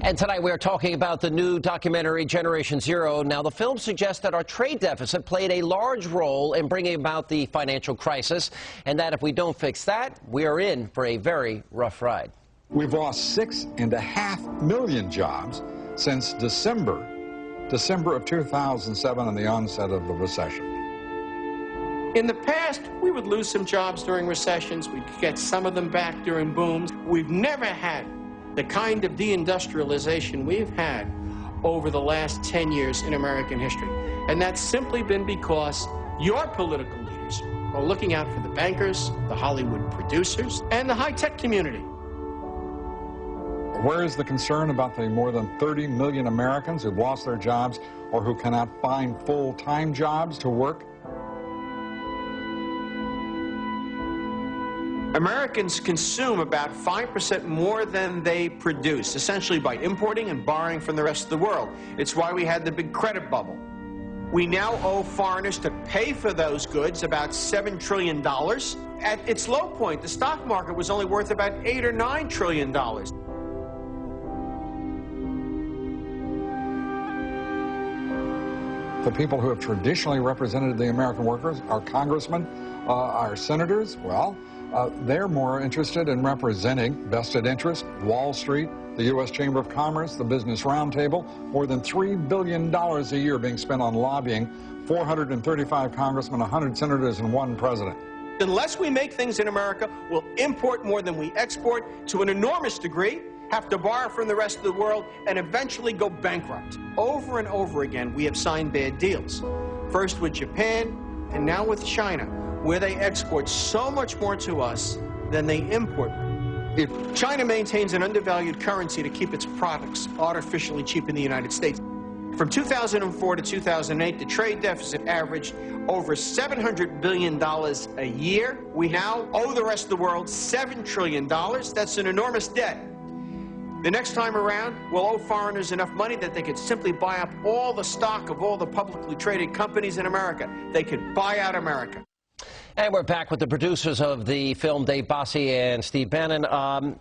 And tonight we're talking about the new documentary Generation Zero. Now, the film suggests that our trade deficit played a large role in bringing about the financial crisis, and that if we don't fix that, we are in for a very rough ride. We've lost 6.5 million jobs since December of 2007 and the onset of the recession. In the past, we would lose some jobs during recessions. We'd get some of them back during booms. We've never had the kind of deindustrialization we've had over the last 10 years in American history. And that's simply been because your political leaders are looking out for the bankers, the Hollywood producers, and the high-tech community. Where is the concern about the more than 30 million Americans who've lost their jobs or who cannot find full-time jobs to work? Americans consume about 5% more than they produce, essentially by importing and borrowing from the rest of the world. It's why we had the big credit bubble. We now owe foreigners to pay for those goods about $7 trillion. At its low point, the stock market was only worth about $8 or $9 trillion. The people who have traditionally represented the American workers, our congressmen, our senators, well, they're more interested in representing vested interest, Wall Street, the U.S. Chamber of Commerce, the Business Roundtable, more than $3 billion a year being spent on lobbying, 435 congressmen, 100 senators, and 1 president. Unless we make things in America, we'll import more than we export to an enormous degree, have to borrow from the rest of the world, and eventually go bankrupt. Over and over again, we have signed bad deals. First with Japan, and now with China, where they export so much more to us than they import. If China maintains an undervalued currency to keep its products artificially cheap in the United States, from 2004 to 2008, the trade deficit averaged over $700 billion a year. We now owe the rest of the world $7 trillion. That's an enormous debt. The next time around, we'll owe foreigners enough money that they could simply buy up all the stock of all the publicly traded companies in America. They could buy out America. And we're back with the producers of the film, Dave Bossie and Steve Bannon.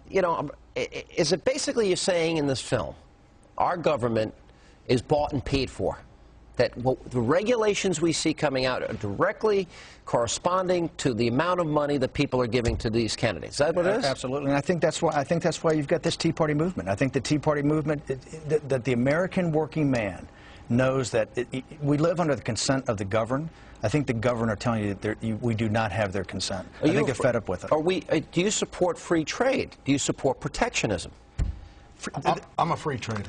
You know, is it basically you're saying in this film, our government is bought and paid for? That the regulations we see coming out are directly corresponding to the amount of money that people are giving to these candidates. Is that what it is? Absolutely, and I think that's why you've got this Tea Party movement. I think the Tea Party movement, that the American working man knows that we live under the consent of the governed. I think the governed are telling you that we do not have their consent. I think they're fed up with it. Do you support free trade? Do you support protectionism? I'm a free trader.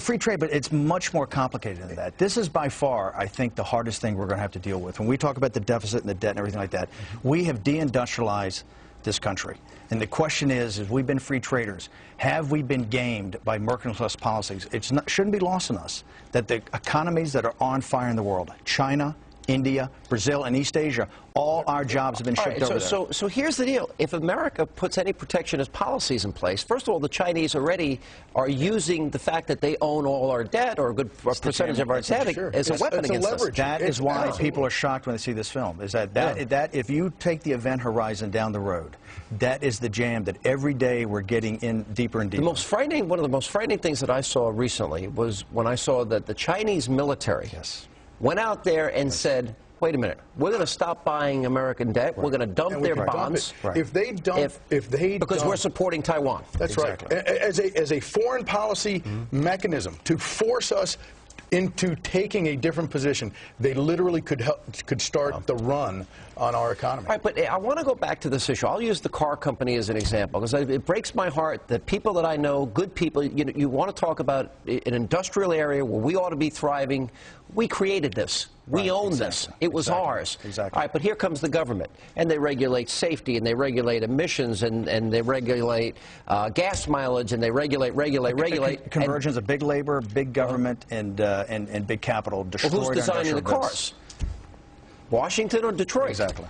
Free trade, but it's much more complicated than that. This is by far, I think, the hardest thing we're going to have to deal with. When we talk about the deficit and the debt and everything like that, we have deindustrialized this country. And the question is we've been free traders. Have we been gamed by mercantilist policies? It shouldn't be lost on us that the economies that are on fire in the world, China, India, Brazil, and East Asia, all our jobs have been shipped over there. So here's the deal. If America puts any protectionist policies in place, first of all, the Chinese already are using the fact that they own all our debt, or a good percentage of our debt, as a weapon against us. That is why people are shocked when they see this film, is that if you take the event horizon down the road, that is the jam that every day we're getting in deeper and deeper. One of the most frightening things that I saw recently was when I saw that the Chinese military went out there and said, wait a minute, we're going to stop buying American debt. We're going to dump their bonds. If they dump, because we're supporting Taiwan. That's right. As a foreign policy mechanism to force us into taking a different position, they literally could start the run on our economy. All right, but I want to go back to this issue. I'll use the car company as an example, because it breaks my heart that people that I know, good people, you want to talk about an industrial area where we ought to be thriving. We created this. We own this. It was ours. Exactly. All right, but here comes the government, and they regulate safety, and they regulate emissions, and they regulate gas mileage, and they regulate. Convergence of big labor, big government, and big capital destroyed. Well, who's designing the cars? Washington or Detroit? Exactly.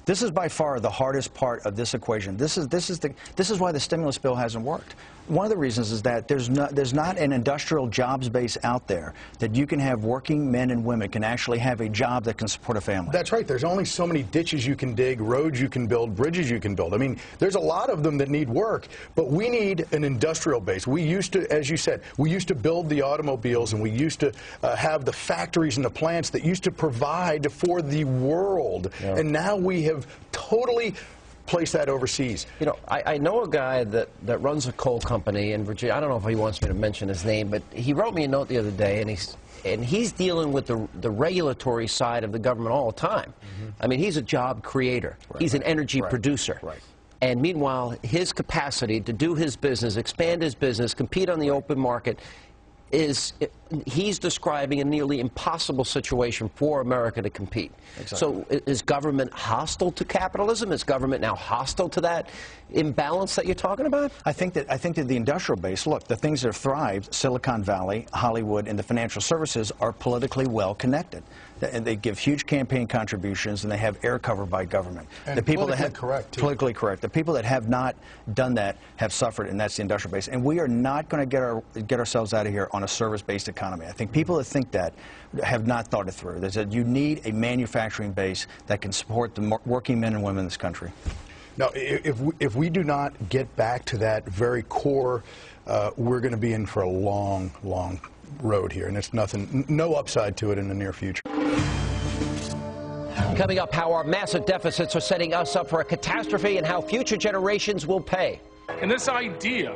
This is by far the hardest part of this equation. This is why the stimulus bill hasn't worked. One of the reasons is that there's not an industrial jobs base out there that you can have working men and women can actually have a job that can support a family. That's right. There's only so many ditches you can dig, roads you can build, bridges you can build. I mean, there's a lot of them that need work, but we need an industrial base. We used to, as you said, we used to build the automobiles, and we used to have the factories and the plants that used to provide for the world. Yeah. And now we have totally place that overseas. You know, I know a guy that runs a coal company in Virginia. I don't know if he wants me to mention his name, but he wrote me a note the other day, and he's dealing with the regulatory side of the government all the time. Mm-hmm. I mean, he's a job creator. Right. He's an energy producer. Right. And meanwhile, his capacity to do his business, expand his business, compete on the open market, he's describing a nearly impossible situation for America to compete. Exactly. So is government hostile to capitalism? Is government now hostile to that imbalance that you're talking about? I think that the industrial base, look, the things that have thrived, Silicon Valley, Hollywood, and the financial services are politically well connected. And they give huge campaign contributions, and they have air cover by government. And the people that have politically correct. The people that have not done that have suffered, and that's the industrial base. And we are not going to get ourselves out of here on a service-based economy. I think people that think that have not thought it through. They said you need a manufacturing base that can support the working men and women in this country. Now, if we do not get back to that very core, we're going to be in for a long, long road here, and it's no upside to it in the near future. Coming up, how our massive deficits are setting us up for a catastrophe and how future generations will pay. And this idea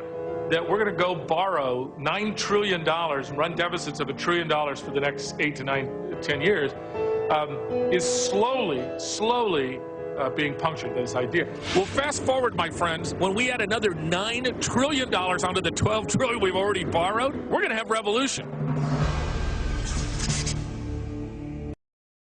that we're going to go borrow $9 trillion and run deficits of $1 trillion for the next 8 to 10 years is slowly being punctured, this idea. Well, fast forward, my friends, when we add another $9 trillion onto the $12 trillion we've already borrowed, we're going to have revolution.